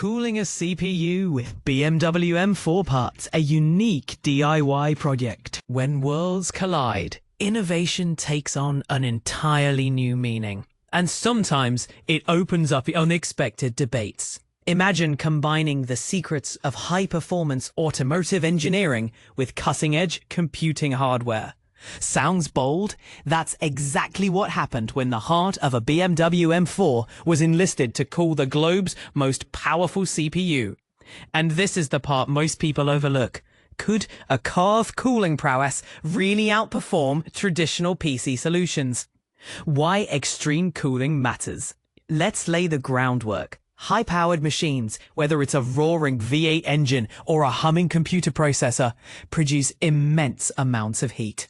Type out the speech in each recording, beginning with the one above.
Cooling a CPU with BMW M4 parts, a unique DIY project. When worlds collide, innovation takes on an entirely new meaning. And sometimes it opens up unexpected debates. Imagine combining the secrets of high-performance automotive engineering with cutting-edge computing hardware. Sounds bold? That's exactly what happened when the heart of a BMW M4 was enlisted to cool the globe's most powerful CPU. And this is the part most people overlook. Could a car's cooling prowess really outperform traditional PC solutions? Why extreme cooling matters. Let's lay the groundwork. High-powered machines, whether it's a roaring V8 engine or a humming computer processor, produce immense amounts of heat.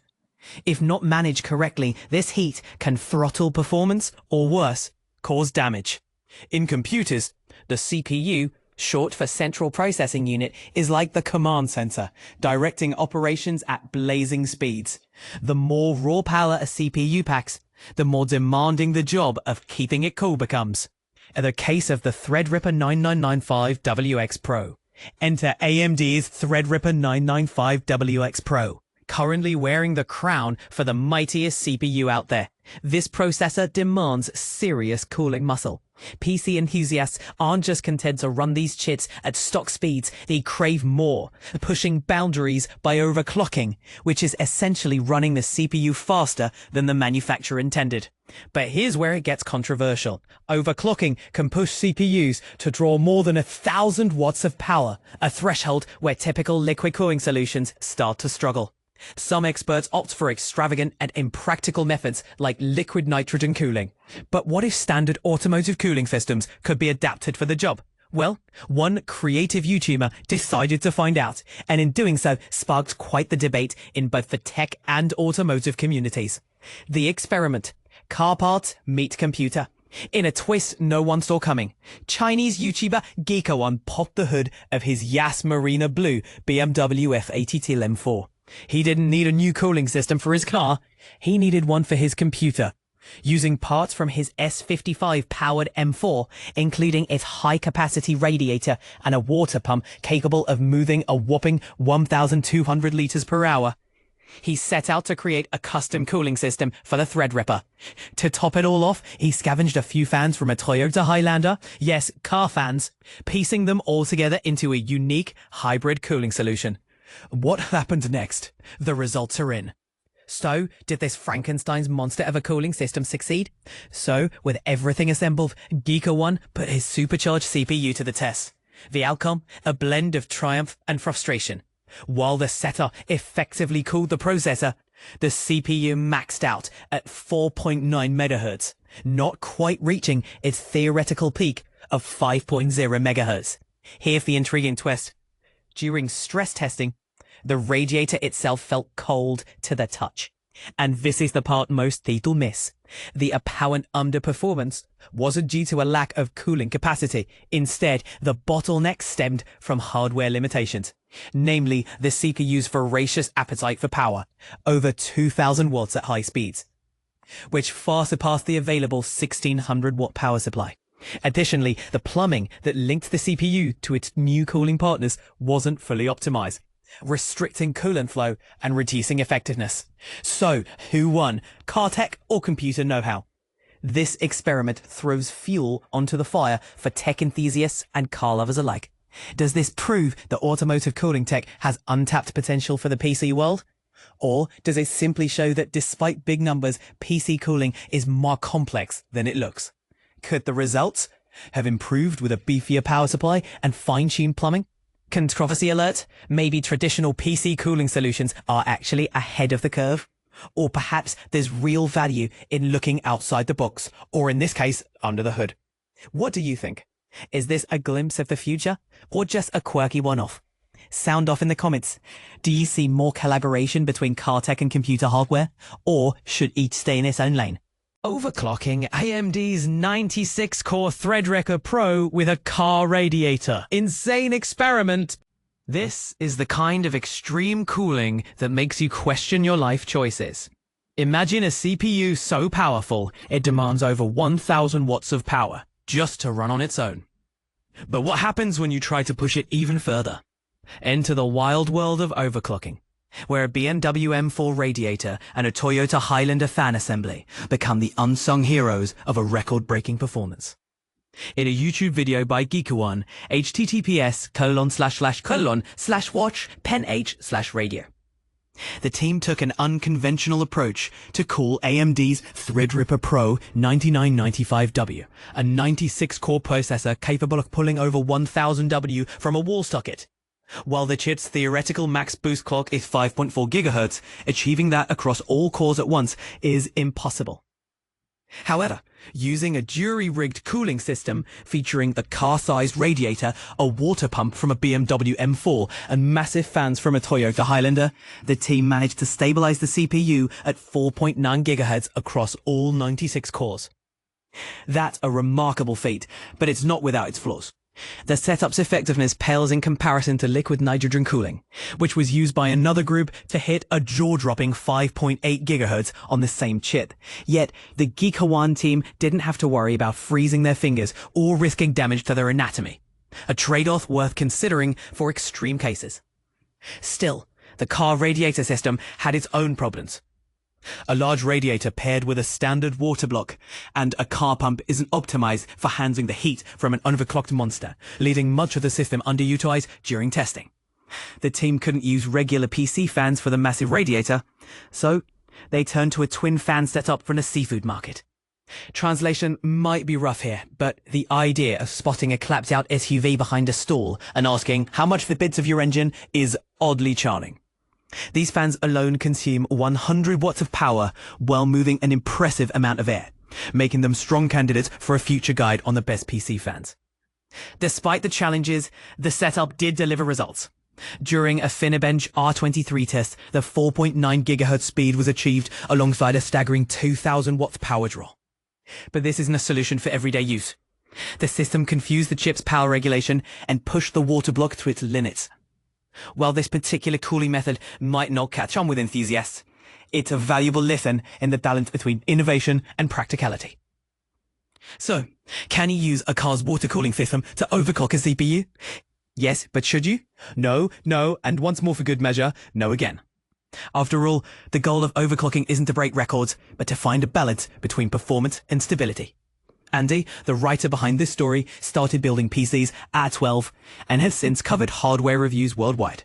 If not managed correctly, this heat can throttle performance or worse, cause damage. In computers, the CPU, short for Central Processing Unit, is like the command center, directing operations at blazing speeds. The more raw power a CPU packs, the more demanding the job of keeping it cool becomes. In the case of the Threadripper 9995WX Pro, enter AMD's Threadripper 995WX Pro. Currently wearing the crown for the mightiest CPU out there. This processor demands serious cooling muscle. PC enthusiasts aren't just content to run these chits at stock speeds, they crave more, pushing boundaries by overclocking, which is essentially running the CPU faster than the manufacturer intended. But here's where it gets controversial. Overclocking can push CPUs to draw more than 1,000 watts of power, a threshold where typical liquid cooling solutions start to struggle. Some experts opt for extravagant and impractical methods like liquid nitrogen cooling. But what if standard automotive cooling systems could be adapted for the job? Well, one creative YouTuber decided to find out, and in doing so sparked quite the debate in both the tech and automotive communities. The experiment: car parts meet computer. In a twist no one saw coming, Chinese YouTuber Geekerwan popped the hood of his Yas Marina blue BMW F80T M4. He didn't need a new cooling system for his car, he needed one for his computer. Using parts from his S55 powered M4, including its high-capacity radiator and a water pump capable of moving a whopping 1,200 liters per hour, he set out to create a custom cooling system for the Threadripper. To top it all off, he scavenged a few fans from a Toyota Highlander, yes, car fans, piecing them all together into a unique hybrid cooling solution. What happened next? The results are in. So, did this Frankenstein's monster of a cooling system succeed? So, with everything assembled, Geekerwan put his supercharged CPU to the test. The outcome? A blend of triumph and frustration. While the setter effectively cooled the processor, the CPU maxed out at 4.9 MHz, not quite reaching its theoretical peak of 5.0 MHz. Here's the intriguing twist. During stress testing, the radiator itself felt cold to the touch. And this is the part most people miss. The apparent underperformance wasn't due to a lack of cooling capacity. Instead, the bottleneck stemmed from hardware limitations, namely the CPU's voracious appetite for power, over 2,000 watts at high speeds, which far surpassed the available 1,600 watt power supply. Additionally, the plumbing that linked the CPU to its new cooling partners wasn't fully optimized, restricting coolant flow and reducing effectiveness. So, who won? Car tech or computer know-how? This experiment throws fuel onto the fire for tech enthusiasts and car lovers alike. Does this prove that automotive cooling tech has untapped potential for the PC world? Or does it simply show that despite big numbers, PC cooling is more complex than it looks? Could the results have improved with a beefier power supply and fine-tuned plumbing? Controversy alert, maybe traditional PC cooling solutions are actually ahead of the curve. Or perhaps there's real value in looking outside the box, or in this case, under the hood. What do you think? Is this a glimpse of the future, or just a quirky one-off? Sound off in the comments. Do you see more collaboration between car tech and computer hardware, or should each stay in its own lane? Overclocking AMD's 96-core Threadripper Pro with a car radiator. Insane experiment. This is the kind of extreme cooling that makes you question your life choices. Imagine a CPU so powerful, it demands over 1,000 watts of power just to run on its own. But what happens when you try to push it even further? Enter the wild world of overclocking, where a BMW M4 Radiator and a Toyota Highlander fan assembly become the unsung heroes of a record-breaking performance. In a YouTube video by Geekerwan, https://watch-pen-h/radio. The team took an unconventional approach to cool AMD's Threadripper Pro 9995W, a 96-core processor capable of pulling over 1000W from a wall socket. While the chip's theoretical max boost clock is 5.4 GHz, achieving that across all cores at once is impossible. However, using a jury-rigged cooling system featuring the car-sized radiator, a water pump from a BMW M4, and massive fans from a Toyota Highlander, the team managed to stabilize the CPU at 4.9 GHz across all 96 cores. That's a remarkable feat, but it's not without its flaws. The setup's effectiveness pales in comparison to liquid nitrogen cooling, which was used by another group to hit a jaw-dropping 5.8 GHz on the same chip. Yet, the Geekerwan team didn't have to worry about freezing their fingers or risking damage to their anatomy. A trade-off worth considering for extreme cases. Still, the car radiator system had its own problems. A large radiator paired with a standard water block, and a car pump isn't optimized for handling the heat from an overclocked monster, leaving much of the system underutilized during testing. The team couldn't use regular PC fans for the massive radiator, so they turned to a twin fan setup from the seafood market. Translation might be rough here, but the idea of spotting a clapped-out SUV behind a stall and asking how much for bits of your engine is oddly charming. These fans alone consume 100 watts of power while moving an impressive amount of air, making them strong candidates for a future guide on the best PC fans. Despite the challenges, the setup did deliver results. During a Cinebench R23 test, the 4.9 GHz speed was achieved alongside a staggering 2000 watts power draw. But this isn't a solution for everyday use. The system confused the chip's power regulation and pushed the water block to its limits. While this particular cooling method might not catch on with enthusiasts, it's a valuable lesson in the balance between innovation and practicality. So, can you use a car's water cooling system to overclock a CPU? Yes, but should you? No, and once more for good measure, no again. After all, the goal of overclocking isn't to break records, but to find a balance between performance and stability. Andy, the writer behind this story, started building PCs at 12 and has since covered hardware reviews worldwide.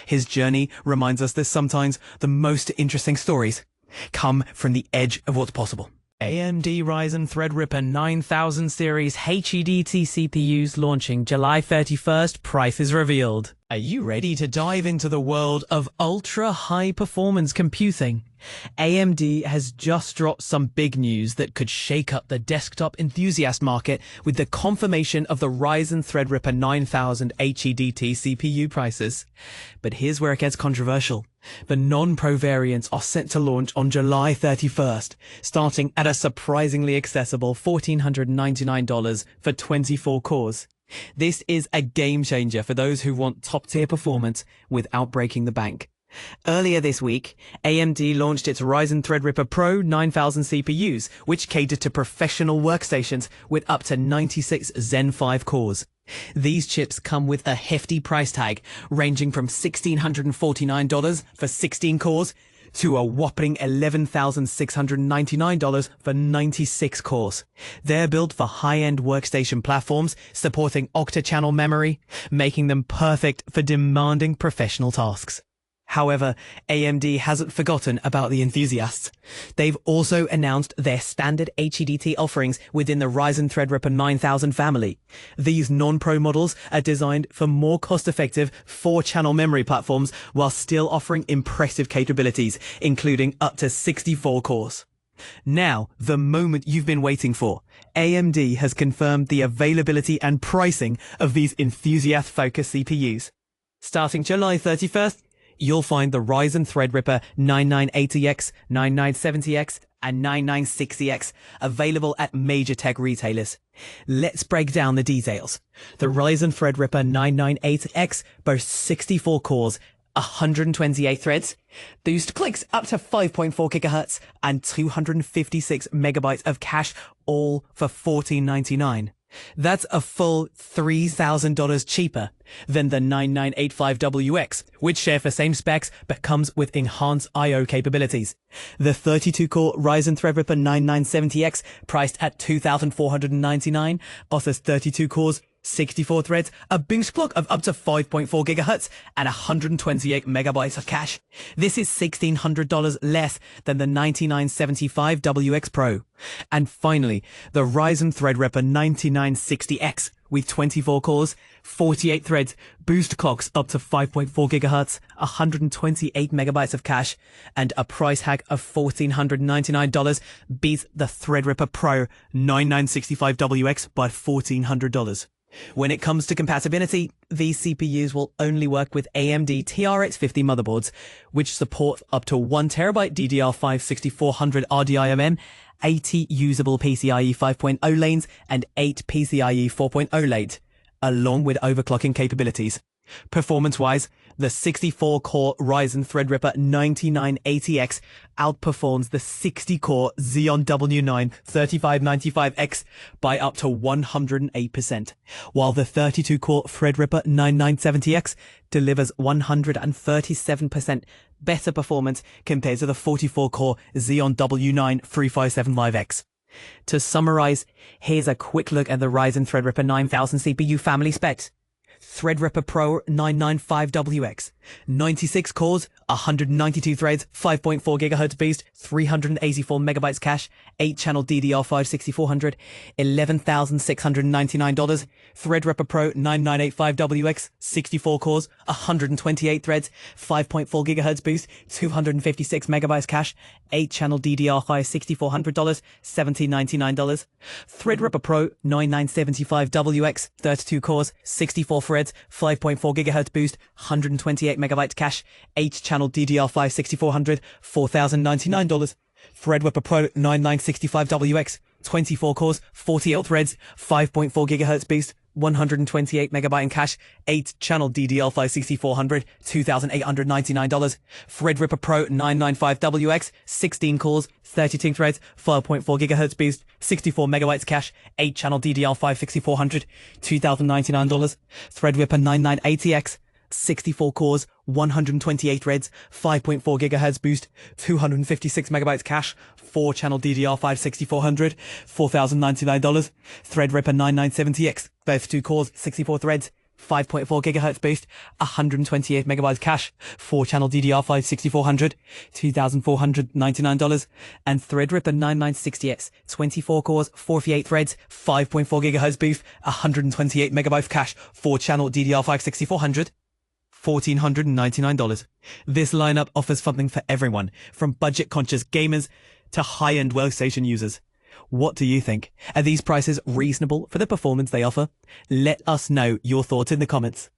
His journey reminds us that sometimes the most interesting stories come from the edge of what's possible. AMD Ryzen Threadripper 9000 series HEDT CPUs launching July 31st, price is revealed. Are you ready to dive into the world of ultra-high performance computing? AMD has just dropped some big news that could shake up the desktop enthusiast market with the confirmation of the Ryzen Threadripper 9000 HEDT CPU prices. But here's where it gets controversial. The non-Pro variants are set to launch on July 31st, starting at a surprisingly accessible $1,499 for 24 cores. This is a game changer for those who want top-tier performance without breaking the bank. Earlier this week, AMD launched its Ryzen Threadripper Pro 9000 CPUs, which cater to professional workstations with up to 96 Zen 5 cores. These chips come with a hefty price tag, ranging from $1,649 for 16 cores to a whopping $11,699 for 96 cores. They're built for high-end workstation platforms, supporting octa-channel memory, making them perfect for demanding professional tasks. However, AMD hasn't forgotten about the enthusiasts. They've also announced their standard HEDT offerings within the Ryzen Threadripper 9000 family. These non-Pro models are designed for more cost-effective 4-channel memory platforms while still offering impressive capabilities, including up to 64 cores. Now, the moment you've been waiting for. AMD has confirmed the availability and pricing of these enthusiast-focused CPUs. Starting July 31st, you'll find the Ryzen Threadripper 9980X, 9970X, and 9960X available at major tech retailers. Let's break down the details. The Ryzen Threadripper 998X boasts 64 cores, 128 threads, boost clicks up to 5.4 GHz, and 256 megabytes of cache, all for $1,499. That's a full $3,000 cheaper than the 9985WX, which share the same specs but comes with enhanced I/O capabilities. The 32-core Ryzen Threadripper 9970X, priced at $2,499, offers 32 cores, 64 threads, a boost clock of up to 5.4 GHz, and 128 megabytes of cache. This is $1,600 less than the 9975WX Pro. And finally, the Ryzen Threadripper 9960X with 24 cores, 48 threads, boost clocks up to 5.4 GHz, 128 megabytes of cache, and a price hike of $1,499 beats the Threadripper Pro 9965WX by $1,400. When it comes to compatibility, these CPUs will only work with AMD TRX50 motherboards, which support up to 1TB DDR5 6400 RDIMM, 80 usable PCIe 5.0 lanes, and 8 PCIe 4.0 lanes, along with overclocking capabilities. Performance-wise, the 64-core Ryzen Threadripper 9980X outperforms the 60-core Xeon W9 3595X by up to 108%, while the 32-core Threadripper 9970X delivers 137% better performance compared to the 44-core Xeon W9 3575X. To summarize, here's a quick look at the Ryzen Threadripper 9000 CPU family specs. Threadripper Pro 995WX, 96 cores, 192 threads, 5.4 GHz boost, 384 megabytes cache, 8-channel DDR5 6400, $11,699. Threadripper Pro 9985WX, 64 cores, 128 threads, 5.4 GHz boost, 256 megabytes cache, 8-channel DDR5 $6,400, $1,799. Threadripper Pro 9975WX, 32 cores, 64 threads, 5.4 GHz boost, 128 megabytes cache, 8-channel DDR5 6400, $4,099. Threadripper Pro 9965WX, 24 cores, 48 threads, 5.4 GHz boost, 128 megabyte in cache, 8-channel DDR5 6400, $2,899. Threadripper Pro 995WX, 16 cores, 32 threads, 5.4 GHz boost, 64 megabytes cache, 8-channel DDR5 6400, $2,099. Threadripper 9980X, 64 cores, 128 threads, 5.4 GHz boost, 256 megabytes cache, 4-channel DDR5 6400, $4,099. Threadripper 9970X, 32 cores, 64 threads, 5.4 GHz boost, 128 megabytes cache, 4-channel DDR5 6400, $2,499. And Threadripper 9960X, 24 cores, 48 threads, 5.4 GHz boost, 128 megabytes cache, 4-channel DDR5 6400, $1,499. This lineup offers something for everyone, from budget-conscious gamers to high-end workstation users. What do you think? Are these prices reasonable for the performance they offer? Let us know your thoughts in the comments.